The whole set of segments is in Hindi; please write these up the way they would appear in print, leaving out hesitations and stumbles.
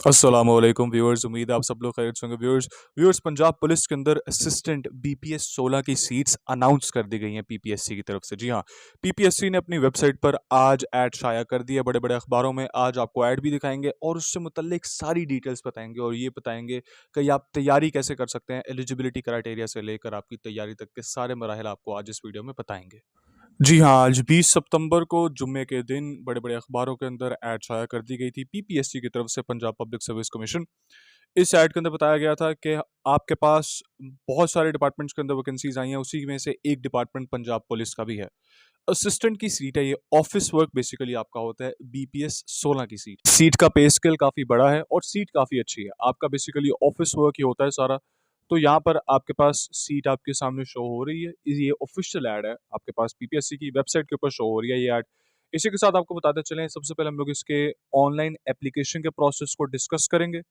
अस्सलाम वालेकुम व्यूअर्स। उम्मीद है आप सब लोग खैरियत से होंगे। व्यूअर्स पंजाब पुलिस के अंदर असिस्टेंट बीपीएस 16 की सीट्स अनाउंस कर दी गई हैं पीपीएससी की तरफ से। जी हाँ, पीपीएससी ने अपनी वेबसाइट पर आज ऐड शाया कर दी है। बड़े बड़े अखबारों में आज आपको ऐड भी दिखाएंगे और उससे मुतल्लिक सारी डिटेल्स बताएंगे और ये बताएंगे कि आप तैयारी कैसे कर सकते हैं। एलिजिबिलिटी क्राइटेरिया से लेकर आपकी तैयारी तक के सारे मराहल आपको आज इस वीडियो में बताएंगे। जी हाँ, आज 20 सितंबर को जुम्मे के दिन बड़े-बड़े अखबारों के अंदर ऐड शाया कर दी गई थी पीपीएससी की तरफ से, पंजाब पब्लिक सर्विस कमीशन। इस ऐड के अंदर बताया गया था कि आपके पास बहुत सारे डिपार्टमेंट्स के अंदर वैकेंसीज आई हैं, उसी में से एक डिपार्टमेंट पंजाब पुलिस का भी है। असिस्टेंट की सीट है ये, ऑफिस वर्क बेसिकली आपका होता है, बीपीएस 16 की सीट। सीट का पे स्केल काफ़ी बड़ा है और सीट काफ़ी अच्छी है। आपका बेसिकली ऑफिस वर्क ही होता है सारा। तो यहाँ पर आपके पास सीट आपके सामने शो हो रही है। ये ऑफिशियल ऐड है, आपके पास पीपीएससी की वेबसाइट के ऊपर शो हो रही है ये ऐड। इसी के साथ आपको बताते चलें, सबसे पहले हम लोग इसके ऑनलाइन एप्लीकेशन के प्रोसेस को डिस्कस करेंगे।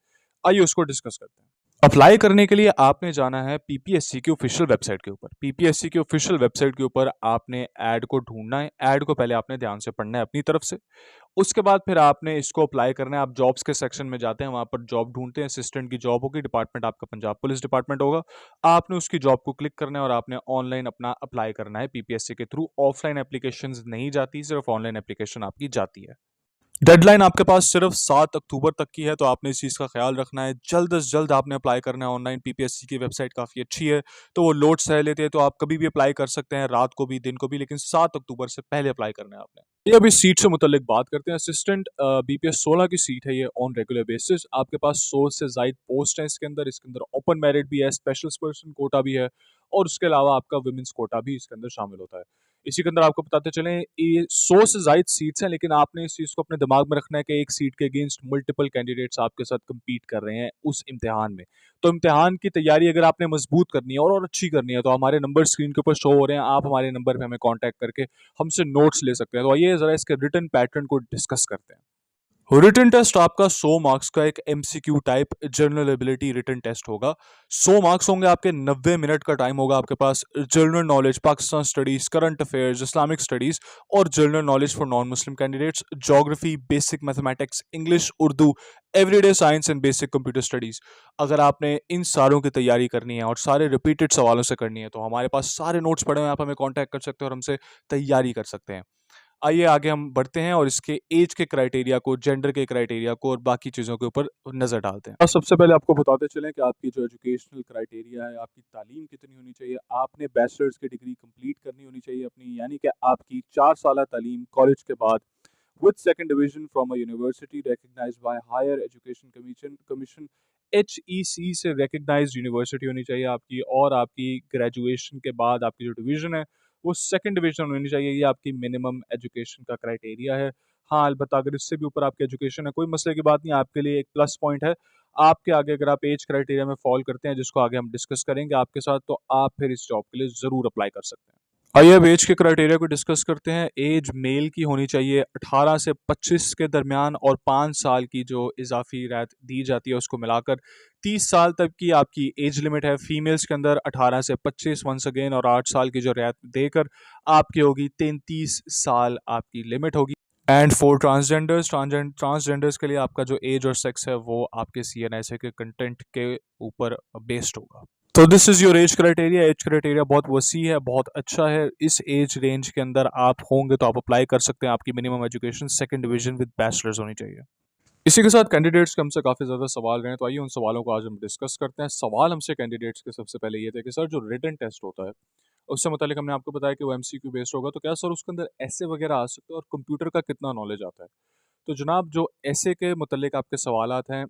आइए उसको डिस्कस करते हैं। अप्लाई करने के लिए आपने जाना है पीपीएससी की ऑफिशियल वेबसाइट के ऊपर। पीपीएससी की ऑफिशियल वेबसाइट के ऊपर आपने ऐड को ढूंढना है। ऐड को पहले आपने ध्यान से पढ़ना है अपनी तरफ से। उसके बाद फिर आपने इसको अप्लाई करना है। आप जॉब्स के सेक्शन में जाते हैं, वहाँ पर जॉब ढूंढते हैं। असिस्टेंट की जॉब होगी, डिपार्टमेंट आपका पंजाब पुलिस डिपार्टमेंट होगा। आपने उसकी जॉब को क्लिक करना है और आपने ऑनलाइन अपना अप्लाई करना है पीपीएससी के थ्रू। ऑफलाइन एप्लीकेशन नहीं जाती, सिर्फ ऑनलाइन एप्लीकेशन आपकी जाती है। डेडलाइन आपके पास सिर्फ 7 अक्टूबर तक की है, तो आपने इस चीज़ का ख्याल रखना है। जल्द से जल्द आपने अप्लाई करना है ऑनलाइन। पीपीएससी की वेबसाइट काफ़ी अच्छी है, तो वो लोड सह लेते हैं, तो आप कभी भी अप्लाई कर सकते हैं, रात को भी दिन को भी, लेकिन 7 अक्टूबर से पहले अप्लाई करना है आपने। ये अभी सीट से मुतल्लिक बात करते हैं। असिस्टेंट बीपीएस 16 की सीट है ये, ऑन रेगुलर बेसिस। आपके पास 100 से ज़ायद पोस्ट है इसके अंदर ओपन मेरिट भी है, स्पेशल पर्सन कोटा भी है और उसके अलावा आपका वुमेन्स कोटा भी इसके अंदर शामिल होता है। इसी के अंदर आपको बताते चलें, ये 100 से ज़ायद सीट्स हैं, लेकिन आपने इस चीज़ को अपने दिमाग में रखना है कि एक सीट के अगेंस्ट मल्टीपल कैंडिडेट्स आपके साथ कम्पीट कर रहे हैं उस इम्तिहान में। तो इम्तिहान की तैयारी अगर आपने मजबूत करनी है और अच्छी करनी है, तो हमारे नंबर स्क्रीन के ऊपर शो हो रहे हैं। आप हमारे नंबर पे हमें कॉन्टैक्ट करके हमसे नोट्स ले सकते हैं। तो आइए ज़रा इसके रिटन पैटर्न को डिस्कस करते हैं। रिटन टेस्ट आपका 100 मार्क्स का एक MCQ type general ability written test होगा। 100 मार्क्स होंगे आपके। 90 मिनट का टाइम होगा आपके पास। General knowledge, Pakistan studies, current affairs, Islamic studies और general knowledge for non Muslim candidates, geography, basic mathematics, English, Urdu, everyday science and basic computer studies. अगर आपने इन सारों की तैयारी करनी है और सारे रिपीटेड सवालों से करनी है, तो हमारे पास सारे नोट्स पड़े हुए हैं। आप हमें कॉन्टैक्ट कर सकते हैं और हमसे तैयारी कर सकते हैं। आइए आगे हम बढ़ते हैं और इसके एज के क्राइटेरिया को, जेंडर के क्राइटेरिया को और बाकी चीज़ों के ऊपर नज़र डालते हैं। सबसे पहले आपको बताते चलें कि आपकी जो एजुकेशनल क्राइटेरिया है, आपकी तालीम कितनी होनी चाहिए। आपने बैचलर्स की डिग्री कंप्लीट करनी होनी चाहिए अपनी, यानी कि आपकी 4 साल तालीम कॉलेज के बाद with second division from a university recognised by higher education commission HEC से रिकग्नाइज्ड यूनिवर्सिटी होनी चाहिए आपकी। और आपकी ग्रेजुएशन के बाद आपकी जो डिवीजन है वो सेकंड डिवीजन होनी चाहिए। ये आपकी मिनिमम एजुकेशन का क्राइटेरिया है। हाँ, अलबत्ता अगर इससे भी ऊपर आपकी एजुकेशन है, कोई मसले की बात नहीं, आपके लिए एक प्लस पॉइंट है। आपके आगे अगर आप एज क्राइटेरिया में फॉल करते हैं, जिसको आगे हम डिस्कस करेंगे आपके साथ, तो आप फिर इस जॉब के लिए ज़रूर अप्लाई कर सकते हैं। आइए अब एज के क्राइटेरिया को डिस्कस करते हैं। एज मेल की होनी चाहिए 18 से 25 के दरमियान, और 5 साल की जो इजाफी रैत दी जाती है उसको मिलाकर 30 साल तक की आपकी एज लिमिट है। फीमेल्स के अंदर 18 से 25 वंस अगेन, और 8 साल की जो रैत देकर आपकी होगी 33 साल आपकी लिमिट होगी। एंड फॉर ट्रांसजेंडर्स के लिए आपका जो एज और सेक्स है वो आपके CNSA के कंटेंट के ऊपर बेस्ड होगा। तो this is your age criteria. Age criteria बहुत वसी है, बहुत अच्छा है। इस एज रेंज के अंदर आप होंगे तो आप अप्लाई कर सकते हैं। आपकी minimum education second division with bachelors होनी चाहिए। इसी के साथ कैंडिडेट्स के हमसे काफ़ी ज़्यादा सवाल रहे हैं, तो आइए उन सवालों को आज हम डिस्कस करते हैं। सवाल हमसे कैंडिडेट्स के सबसे पहले ये थे कि सर, जो रिटन टेस्ट होता है उससे मुतालिक हमने आपको बताया कि वो MCQ बेस्ड होगा, तो क्या सर उसके अंदर ऐसे वगैरह आ सकते हैं, और कंप्यूटर का कितना नॉलेज आता है। तो जनाब, जो ऐसे के मुतालिक आपके सवालात हैं,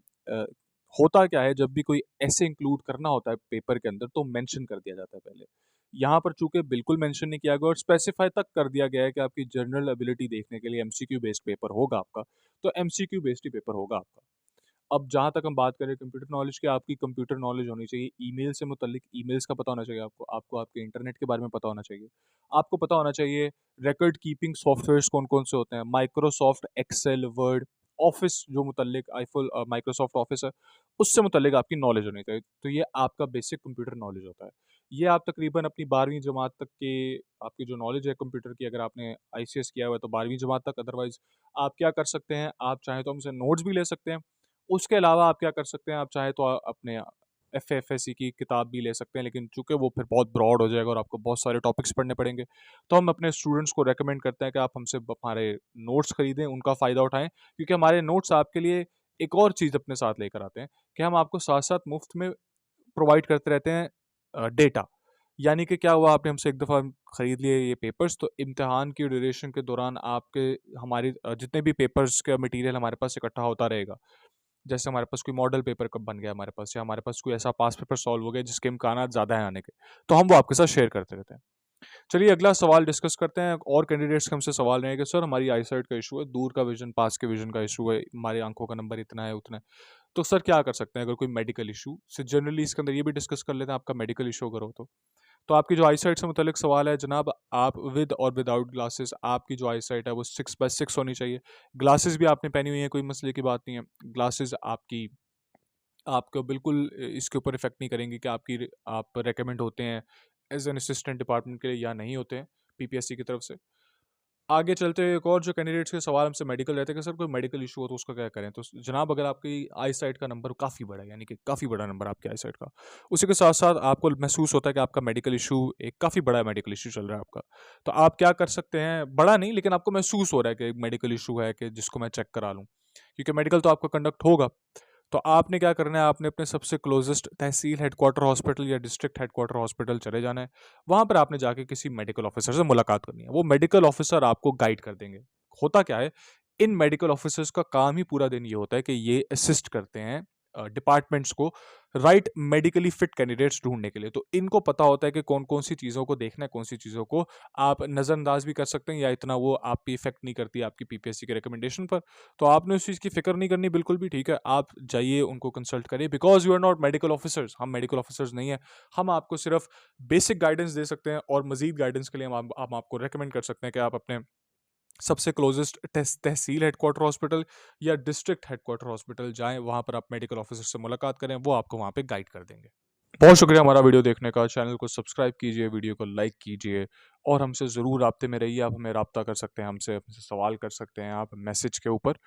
होता क्या है, जब भी कोई ऐसे इंक्लूड करना होता है पेपर के अंदर, तो मेंशन कर दिया जाता है पहले। यहाँ पर चूंकि बिल्कुल मेंशन नहीं किया गया और स्पेसिफाई तक कर दिया गया है कि आपकी जनरल एबिलिटी देखने के लिए MCQ बेस्ड पेपर होगा आपका, तो MCQ बेस्ड ही पेपर होगा आपका। अब जहाँ तक हम बात करें कंप्यूटर नॉलेज की, आपकी कंप्यूटर नॉलेज होनी चाहिए। ईमेल से मुतल्लिक ईमेल्स का पता होना चाहिए आपको। आपको आपके इंटरनेट के बारे में पता होना चाहिए। आपको पता होना चाहिए रिकॉर्ड कीपिंग सॉफ्टवेयर्स कौन कौन से होते हैं। माइक्रोसॉफ्ट एक्सेल, वर्ड, ऑफिस जो मुतल्लिक आईफुल माइक्रोसॉफ्ट ऑफिस है, उससे मुतल्लिक आपकी नॉलेज होनी चाहिए। तो ये आपका बेसिक कंप्यूटर नॉलेज होता है। ये आप तकरीबन अपनी 12वीं जमात तक के, आपकी जो नॉलेज है कंप्यूटर की, अगर आपने ICS किया हुआ है तो 12वीं जमात तक। अदरवाइज आप क्या कर सकते हैं, आप चाहें तो हमसे नोट्स भी ले सकते हैं उसके अलावा आप क्या कर सकते हैं, आप चाहे तो अपने FFSC की किताब भी ले सकते हैं, लेकिन चूँकि वो फिर बहुत ब्रॉड हो जाएगा और आपको बहुत सारे टॉपिक्स पढ़ने पड़ेंगे, तो हम अपने स्टूडेंट्स को रेकमेंड करते हैं कि आप हमसे हमारे नोट्स खरीदें, उनका फ़ायदा उठाएँ, क्योंकि हमारे नोट्स आपके लिए एक और चीज़ अपने साथ लेकर आते हैं कि हम आपको साथ-साथ मुफ्त में प्रोवाइड करते रहते हैं डेटा। यानी कि क्या हुआ, आपने हमसे एक दफ़ा खरीद लिए ये पेपर्स, तो इम्तिहान की ड्यूरेशन के दौरान आपके हमारी जितने भी पेपर्स का मटेरियल हमारे पास इकट्ठा होता रहेगा, जैसे हमारे पास कोई मॉडल पेपर कब बन गया हमारे पास, या हमारे पास कोई ऐसा पास पेपर सॉल्व हो गया जिसके इम्कानात ज़्यादा हैं आने के, तो हम वो आपके साथ शेयर करते रहते हैं। चलिए अगला सवाल डिस्कस करते हैं। और कैंडिडेट्स के हमसे सवाल रहे हैं कि सर हमारी आईसाइट का इशू है, दूर का विजन, पास के विजन का इशू है, हमारी आंखों का नंबर इतना है उतना है, तो सर क्या कर सकते हैं अगर कोई मेडिकल इशू से, जनरली इसके अंदर ये भी डिस्कस कर लेते हैं आपका मेडिकल इशू अगर हो तो आपकी जो आईसाइट से मुतालिक सवाल है जनाब, आप विद और विदाउट ग्लासेस आपकी जो आईसाइट है वो 6/6 होनी चाहिए। ग्लासेस भी आपने पहनी हुई है, कोई मसले की बात नहीं है। ग्लासेस आपकी आपको बिल्कुल इसके ऊपर इफेक्ट नहीं करेंगे कि आप रेकमेंड होते हैं एज एन असिस्टेंट डिपार्टमेंट के लिए या नहीं होते हैं पीपीएससी की तरफ से। आगे चलते हुए एक और जो कैंडिडेट्स के सवाल हमसे मेडिकल रहते हैं कि सर कोई मेडिकल इशू हो तो उसका क्या करें, तो जनाब अगर आपकी आई साइट का नंबर काफ़ी बड़ा है, यानी कि काफ़ी बड़ा नंबर आपकी आई साइट का, उसी के साथ साथ आपको महसूस होता है कि आपका मेडिकल इशू एक काफ़ी बड़ा मेडिकल इशू चल रहा है आपका, तो आप क्या कर सकते हैं, बड़ा नहीं लेकिन आपको महसूस हो रहा है कि एक मेडिकल इशू है कि जिसको मैं चेक करा लूँ, क्योंकि मेडिकल तो आपका कंडक्ट होगा। तो आपने क्या करना है, आपने अपने सबसे क्लोजेस्ट तहसील हेडक्वार्टर हॉस्पिटल या डिस्ट्रिक्ट हेडक्वार्टर हॉस्पिटल चले जाना है। वहाँ पर आपने जाके किसी मेडिकल ऑफिसर से मुलाकात करनी है। वो मेडिकल ऑफिसर आपको गाइड कर देंगे। होता क्या है, इन मेडिकल ऑफिसर्स का काम ही पूरा दिन ये होता है कि ये असिस्ट करते हैं डिपार्टमेंट्स को राइट मेडिकली फिट कैंडिडेट्स ढूंढने के लिए। तो इनको पता होता है कि कौन कौन सी चीज़ों को देखना है, कौन सी चीज़ों को आप नज़रअंदाज भी कर सकते हैं या इतना वो आप पे इफेक्ट नहीं करती आपकी पीपीएससी के रिकमेंडेशन पर। तो आपने उस चीज़ की फिक्र नहीं करनी, बिल्कुल भी ठीक है। आप जाइए उनको कंसल्ट करिए, because you are not medical officers, हम मेडिकल ऑफिसर्स नहीं है। हम आपको सिर्फ बेसिक गाइडेंस दे सकते हैं और मजीद गाइडेंस के लिए हम आपको रेकमेंड कर सकते हैं कि आप अपने सबसे क्लोजेस्ट तहसील हेडक्वार्टर हॉस्पिटल या डिस्ट्रिक्ट हेडक्वार्टर हॉस्पिटल जाएं, वहां पर आप मेडिकल ऑफिसर से मुलाकात करें, वो आपको वहां पे गाइड कर देंगे। बहुत शुक्रिया हमारा वीडियो देखने का। चैनल को सब्सक्राइब कीजिए, वीडियो को लाइक कीजिए और हमसे ज़रूर राब्ते में रहिए। आप हमें रब्ता कर सकते हैं, हमसे सवाल कर सकते हैं आप मैसेज के ऊपर,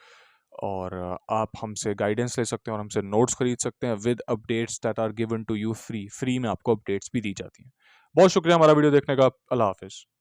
और आप हमसे गाइडेंस ले सकते हैं और हमसे नोट्स खरीद सकते हैं with updates that are given to you free. Free में आपको अपडेट्स भी दी जाती हैं। बहुत शुक्रिया हमारा वीडियो देखने का। अल्लाह हाफिज़।